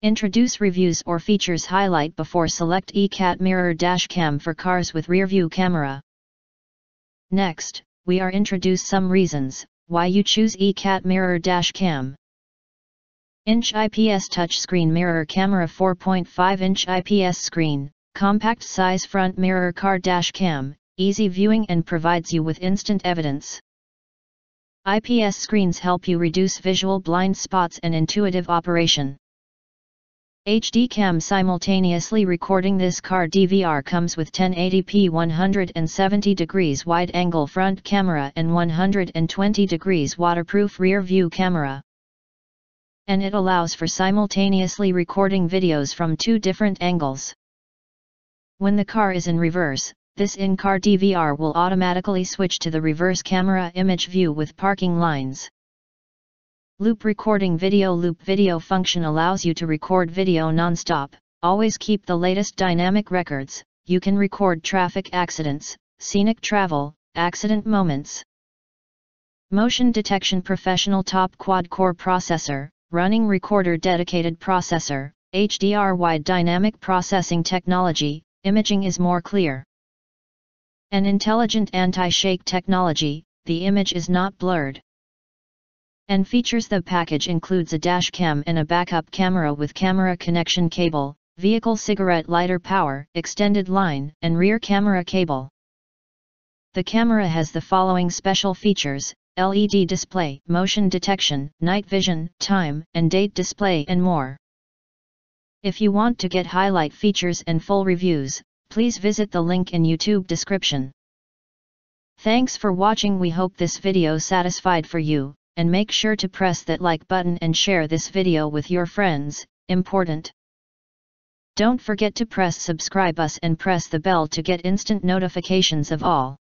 Introduce reviews or features highlight before select EKAT mirror dash cam for cars with rear view camera. Next, we are introduce some reasons why you choose EKAT mirror dash cam. Inch IPS touchscreen mirror camera 4.5-inch IPS screen, compact size front mirror car dash cam, easy viewing and provides you with instant evidence. IPS screens help you reduce visual blind spots and intuitive operation. HD cam simultaneously recording. This car DVR comes with 1080p 170 degrees wide angle front camera and 120 degrees waterproof rear view camera. And it allows for simultaneously recording videos from 2 different angles. When the car is in reverse, this in-car DVR will automatically switch to the reverse camera image view with parking lines. Loop recording video. Loop video function allows you to record video non-stop. Always keep the latest dynamic records. You can record traffic accidents, scenic travel, accident moments. Motion detection. Professional top quad-core processor, running recorder dedicated processor, HDR wide dynamic processing technology, imaging is more clear. An intelligent anti-shake technology, the image is not blurred. And features. The package includes a dash cam and a backup camera with camera connection cable, vehicle cigarette lighter power, extended line, and rear camera cable. The camera has the following special features: LED display, motion detection, night vision, time and date display and more. If you want to get highlight features and full reviews, please visit the link in YouTube description. Thanks for watching. We hope this video satisfied for you, and make sure to press that like button and share this video with your friends, important. Don't forget to press subscribe us and press the bell to get instant notifications of all.